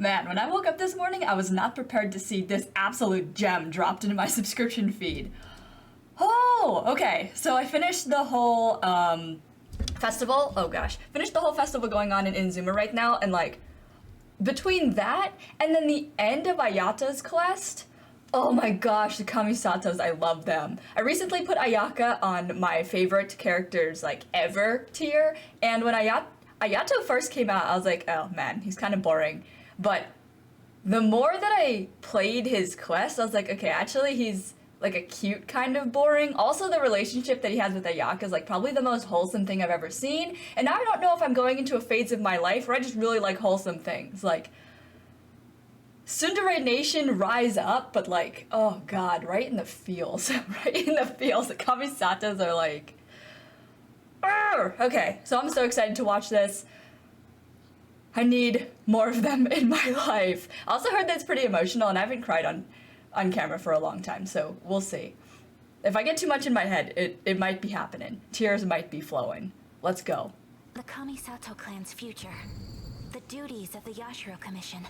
Man, when I woke up this morning, I was not prepared to see this absolute gem dropped into my subscription feed. Oh, okay. So I finished the whole festival. Oh gosh, finished the whole festival going on in Inzuma right now, and like between that and then the end of Ayata's quest. Oh my gosh, the Kamisatos, I love them. I recently put Ayaka on my favorite characters like ever tier, and when Ayato first came out, I was like, oh man, he's kind of boring. But the more that I played his quest, I was like, okay, actually he's like a cute kind of boring. Also, the relationship that he has with Ayaka is like probably the most wholesome thing I've ever seen. And now I don't know if I'm going into a phase of my life where I just really like wholesome things. Like, Tsundere Nation rise up, but like, oh god, right in the feels. Right in the feels. The Kamisatos are like... Arr! Okay, so I'm so excited to watch this. I need more of them in my life. I also heard that it's pretty emotional, and I haven't cried on camera for a long time, so we'll see. If I get too much in my head, it might be happening. Tears might be flowing. Let's go. The Kamisato clan's future. The duties of the Yashiro Commission.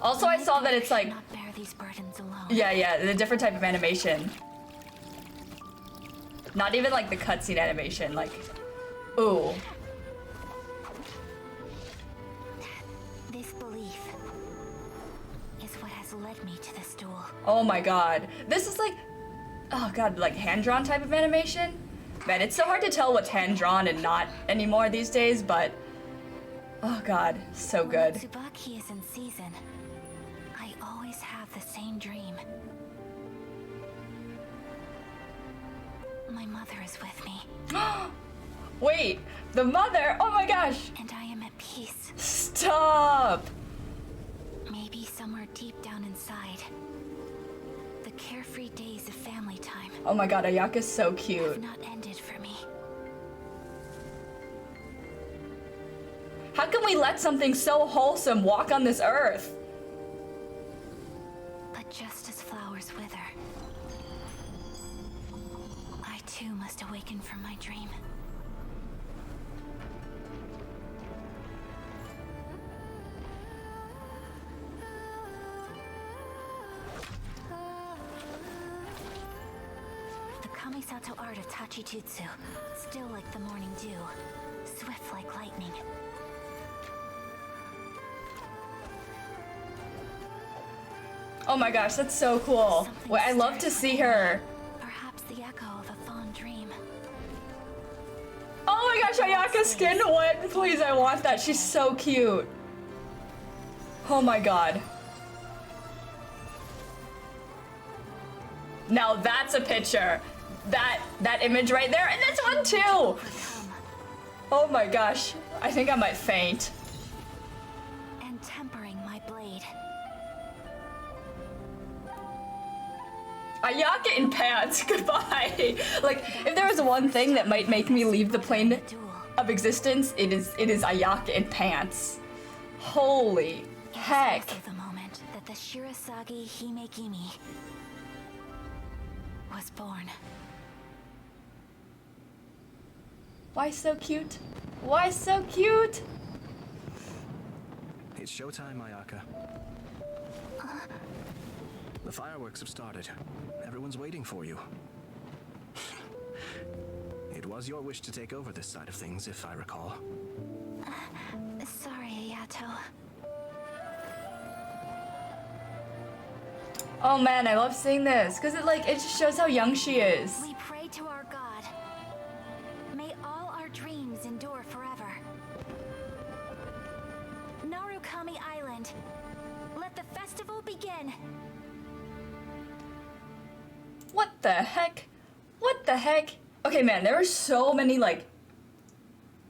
Also, I saw that it's like... Not bear these burdens alone. Yeah, the different type of animation. Not even like the cutscene animation, like... Ooh. This belief is what has led me to this duel. Oh my god. This is like... Oh god, like hand-drawn type of animation? Man, it's so hard to tell what's hand-drawn and not anymore these days, but... Oh god, so good. When Tsubaki is in season, I always have the same dream. My mother is with me. Wait, the mother? Oh my gosh! And I am at peace. Stop! Maybe somewhere deep down inside, the carefree days of family time. Oh my god, Ayaka's so Have cute. not ended for me. How can we let something so wholesome walk on this earth? But just as flowers wither, I too must awaken from my dream. The Kamisato art of Tachijutsu, still like the morning dew, swift like lightning. Oh my gosh, that's so cool. Wait, I love to see her. Perhaps the echo of a fond dream. Oh my gosh, Ayaka's skin, what? Please, I want that. She's so cute. Oh my god. Now that's a picture. That image right there, and this one too. Oh my gosh, I think I might faint. And tempering my blade. Ayaka in pants, goodbye. Like, if there was one thing that might make me leave the plane of existence, it is Ayaka in pants. Holy heck. Also the moment that the Shirasagi Himegimi was born. Why so cute? Why so cute? It's showtime, Ayaka. The fireworks have started. Everyone's waiting for you. It was your wish to take over this side of things, if I recall. Sorry, Ayato. Oh man, I love seeing this, because it just shows how young she is. We pray to our God. May all our dreams endure forever. Narukami Island. Let the festival begin. What the heck? What the heck? Okay, man, there were so many, like,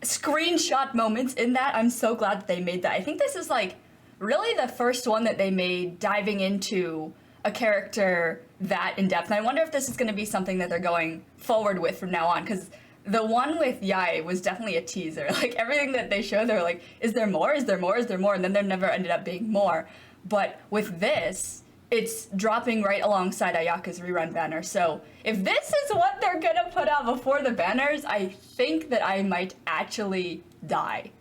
screenshot moments in that. I'm so glad that they made that. I think this is, like, really the first one that they made diving into a character that in depth. And I wonder if this is going to be something that they're going forward with from now on, because the one with Yae was definitely a teaser. Like, everything that they showed, they were like, is there more? Is there more? Is there more? And then there never ended up being more. But with this, it's dropping right alongside Ayaka's rerun banner. So if this is what they're gonna put out before the banners, I think that I might actually die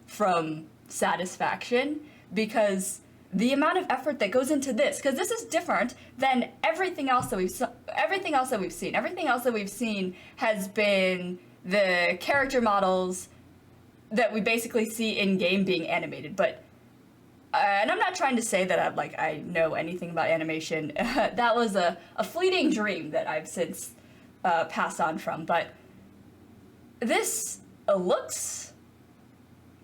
from satisfaction, because the amount of effort that goes into this, because this is different than everything else that we've seen. Everything else that we've seen has been the character models that we basically see in game being animated. But and I'm not trying to say that I know anything about animation. That was a fleeting dream that I've since passed on from. But this looks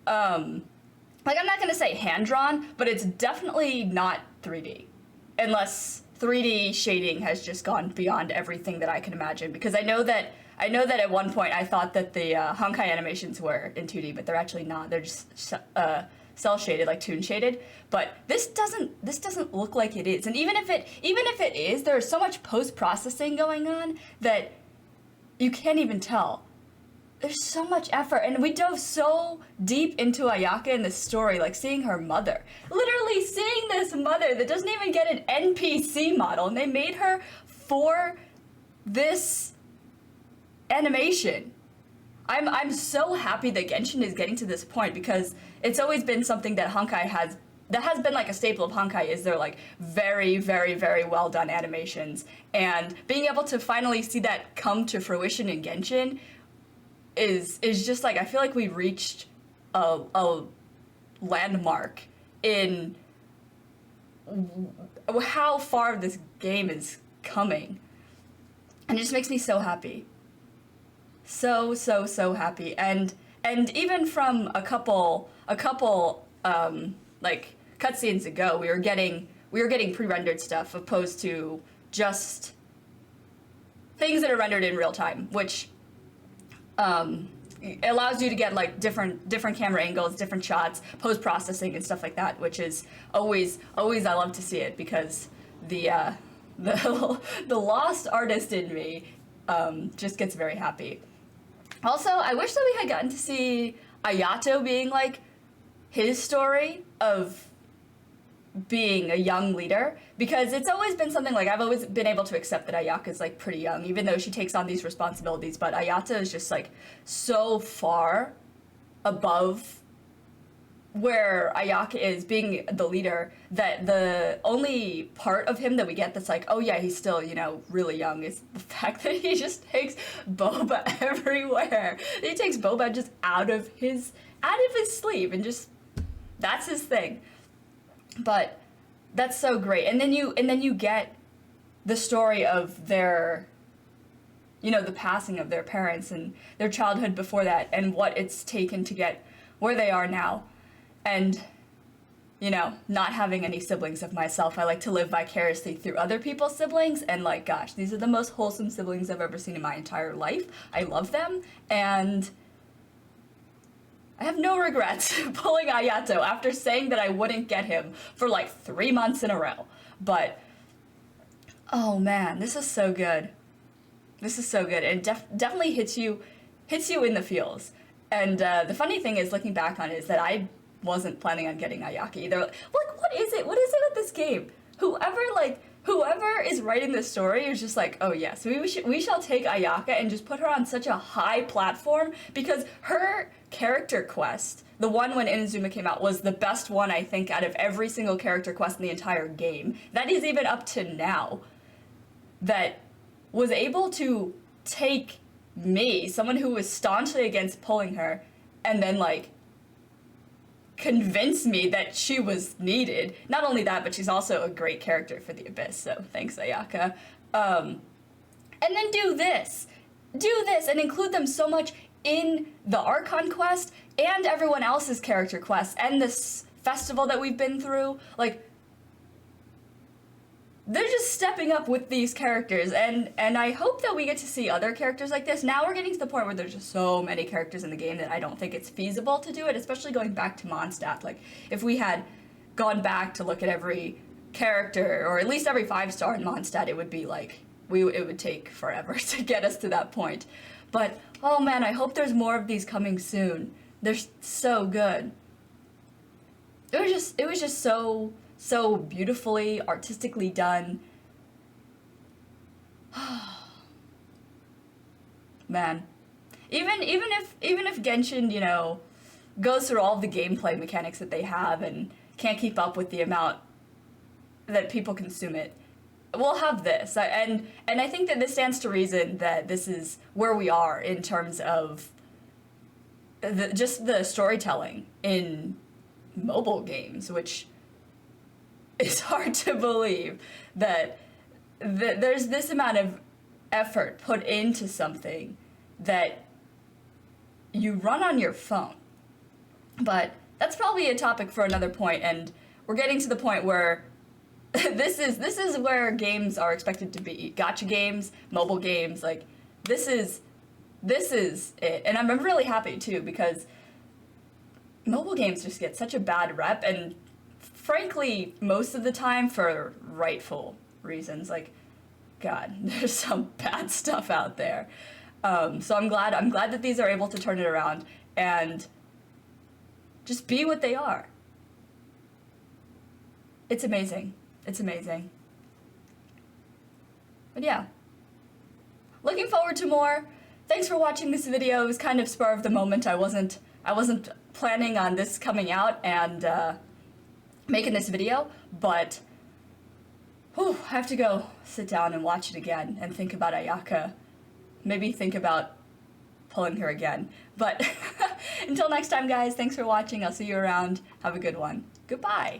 like, I'm not gonna say hand-drawn, but it's definitely not 3D. Unless 3D shading has just gone beyond everything that I can imagine. Because I know that at one point I thought that the Honkai animations were in 2D, but they're actually not. They're just cell shaded, like toon shaded. But this doesn't look like it is. And even if it is, there's so much post-processing going on that you can't even tell. There's so much effort, and we dove so deep into Ayaka in this story, like seeing her mother. Literally seeing this mother that doesn't even get an NPC model, and they made her for this animation. I'm so happy that Genshin is getting to this point, because it's always been something that has been like a staple of Honkai, is their like very, very, very well done animations. And being able to finally see that come to fruition in Genshin is just like, I feel like we reached a landmark in how far this game is coming. And it just makes me so happy. So happy. And even from a couple like cutscenes ago, we were getting pre-rendered stuff, opposed to just things that are rendered in real time, which it allows you to get like different camera angles, different shots, post-processing and stuff like that, which is always I love to see it, because the lost artist in me just gets very happy. Also, I wish that we had gotten to see Ayato being like his story of being a young leader, because it's always been something like, I've always been able to accept that Ayaka's like pretty young, even though she takes on these responsibilities, but Ayato is just like so far above where Ayaka is, being the leader, that the only part of him that we get that's like, oh yeah, he's still, really young, is the fact that he just takes boba everywhere. He takes boba just out of his sleeve, and just, that's his thing. But that's so great. And then you get the story of their, the passing of their parents and their childhood before that, and what it's taken to get where they are now. And, not having any siblings of myself, I like to live vicariously through other people's siblings, and like, gosh, these are the most wholesome siblings I've ever seen in my entire life. I love them, and I have no regrets pulling Ayato after saying that I wouldn't get him for like 3 months in a row. But, oh man, this is so good. This is so good. It definitely hits you in the feels. And the funny thing is, looking back on it, is that I wasn't planning on getting Ayaka either. Like, what is it? What is it with this game? Whoever is writing this story is just like, oh yes, we shall take Ayaka and just put her on such a high platform, because her character quest, the one when Inazuma came out, was the best one, I think, out of every single character quest in the entire game. That is even up to now, that was able to take me, someone who was staunchly against pulling her, and then like convince me that she was needed. Not only that, but she's also a great character for the Abyss, so thanks, Ayaka. And then do this, and include them so much in the Archon quest and everyone else's character quests and this festival that we've been through. Like, they're just stepping up with these characters, and I hope that we get to see other characters like this. Now we're getting to the point where there's just so many characters in the game that I don't think it's feasible to do it, especially going back to Mondstadt. Like, if we had gone back to look at every character, or at least every 5-star in Mondstadt, it would be like, it would take forever to get us to that point. But, oh man, I hope there's more of these coming soon. They're so good. It was just so beautifully, artistically done. Man, even if Genshin, goes through all of the gameplay mechanics that they have and can't keep up with the amount that people consume it. We'll have this, and I think that this stands to reason that this is where we are in terms of just the storytelling in mobile games, which is hard to believe that there's this amount of effort put into something that you run on your phone. But that's probably a topic for another point, and we're getting to the point where this is where games are expected to be. Gacha games, mobile games, like this is it. And I'm really happy too, because mobile games just get such a bad rep, and frankly, most of the time for rightful reasons. Like, God, there's some bad stuff out there. So I'm glad that these are able to turn it around and just be what they are. It's amazing. It's amazing. But yeah, looking forward to more. Thanks for watching this video. It was kind of spur of the moment. I wasn't planning on this coming out and making this video, but I have to go sit down and watch it again and think about Ayaka. Maybe think about pulling her again. But until next time, guys, thanks for watching. I'll see you around. Have a good one. Goodbye.